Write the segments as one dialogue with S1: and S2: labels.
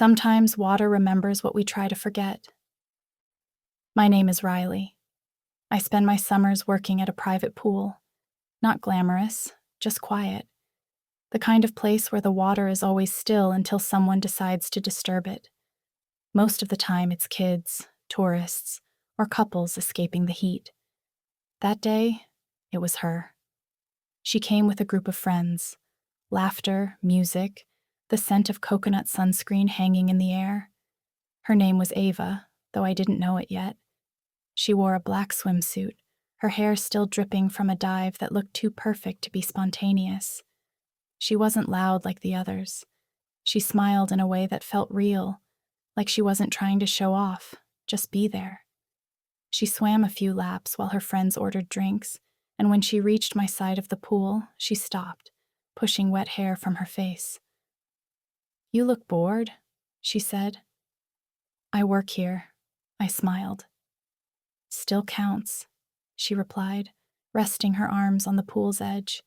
S1: Sometimes water remembers what we try to forget. My name is Riley. I spend my summers working at a private pool. Not glamorous, just quiet. The kind of place where the water is always still until someone decides to disturb it. Most of the time it's kids, tourists, or couples escaping the heat. That day, it was her. She came with a group of friends. Laughter, music, the scent of coconut sunscreen hanging in the air. Her name was Ava, though I didn't know it yet. She wore a black swimsuit, her hair still dripping from a dive that looked too perfect to be spontaneous. She wasn't loud like the others. She smiled in a way that felt real, like she wasn't trying to show off, just be there. She swam a few laps while her friends ordered drinks, and when she reached my side of the pool, she stopped, pushing wet hair from her face. "You look bored," she said. "I work here," I smiled. "Still counts," she replied, resting her arms on the pool's edge.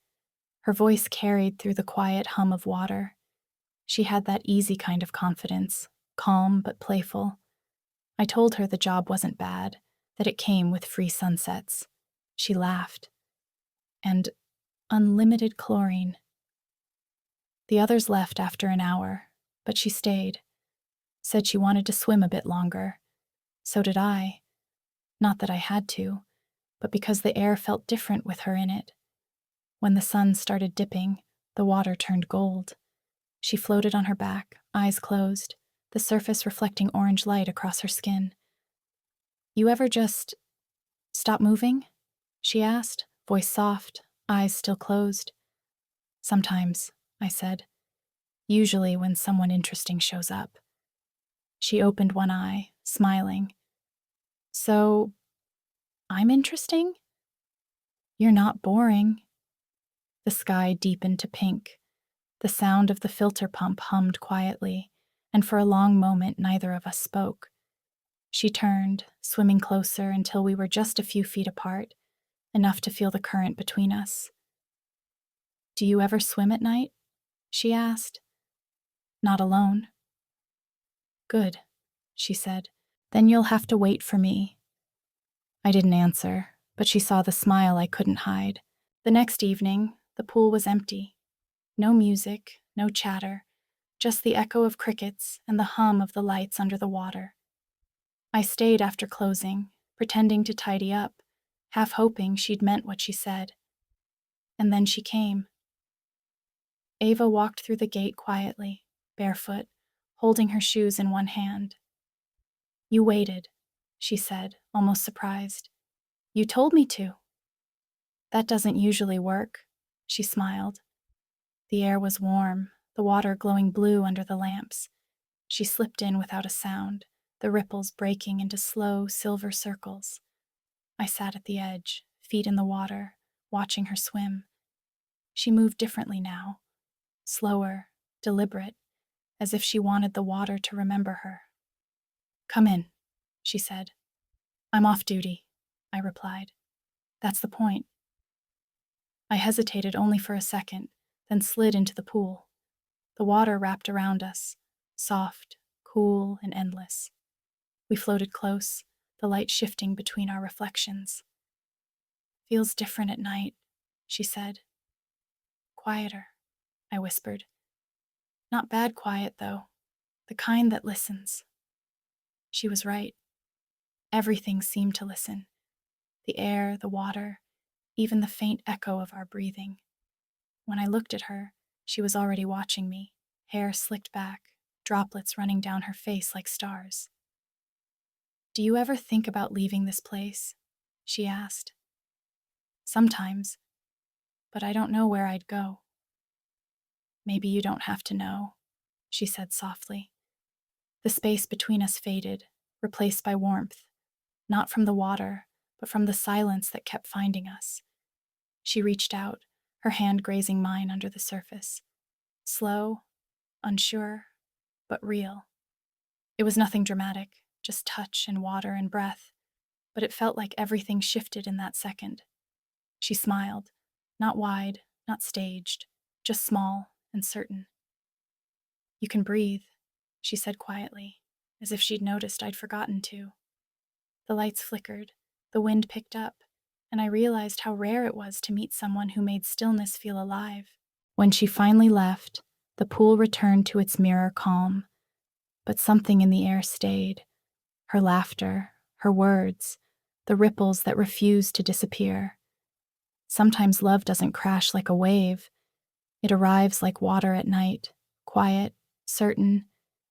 S1: Her voice carried through the quiet hum of water. She had that easy kind of confidence, calm but playful. I told her the job wasn't bad, that it came with free sunsets. She laughed. And unlimited chlorine. The others left after an hour, but she stayed. Said she wanted to swim a bit longer. So did I. Not that I had to, but because the air felt different with her in it. When the sun started dipping, the water turned gold. She floated on her back, eyes closed, the surface reflecting orange light across her skin. "You ever just stop moving?" she asked, voice soft, eyes still closed. "Sometimes," I said. "Usually when someone interesting shows up." She opened one eye, smiling. "So, I'm interesting?" "You're not boring." The sky deepened to pink. The sound of the filter pump hummed quietly, and for a long moment neither of us spoke. She turned, swimming closer until we were just a few feet apart, enough to feel the current between us. "Do you ever swim at night?" she asked. "Not alone." "Good," she said. "Then you'll have to wait for me." I didn't answer, but she saw the smile I couldn't hide. The next evening, the pool was empty. No music, no chatter, just the echo of crickets and the hum of the lights under the water. I stayed after closing, pretending to tidy up, half hoping she'd meant what she said. And then she came. Ava walked through the gate quietly, barefoot, holding her shoes in one hand. "You waited," she said, almost surprised. "You told me to." "That doesn't usually work," she smiled. The air was warm, the water glowing blue under the lamps. She slipped in without a sound, the ripples breaking into slow, silver circles. I sat at the edge, feet in the water, watching her swim. She moved differently now, slower, deliberate, as if she wanted the water to remember her. "Come in," she said. "I'm off duty," I replied. "That's the point." I hesitated only for a second, then slid into the pool. The water wrapped around us, soft, cool, and endless. We floated close, the light shifting between our reflections. "Feels different at night," she said. "Quieter," I whispered. "Not bad quiet, though. The kind that listens." She was right. Everything seemed to listen. The air, the water, even the faint echo of our breathing. When I looked at her, she was already watching me, hair slicked back, droplets running down her face like stars. "Do you ever think about leaving this place?" she asked. "Sometimes, but I don't know where I'd go." "Maybe you don't have to know," she said softly. The space between us faded, replaced by warmth, not from the water, but from the silence that kept finding us. She reached out, her hand grazing mine under the surface. Slow, unsure, but real. It was nothing dramatic, just touch and water and breath, but it felt like everything shifted in that second. She smiled, not wide, not staged, just small and certain. "You can breathe," she said quietly, as if she'd noticed I'd forgotten to. The lights flickered, the wind picked up, and I realized how rare it was to meet someone who made stillness feel alive. When she finally left, the pool returned to its mirror calm, but something in the air stayed. Her laughter, her words, the ripples that refused to disappear. Sometimes love doesn't crash like a wave. It arrives like water at night, quiet, certain,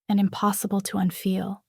S1: and impossible to unfeel.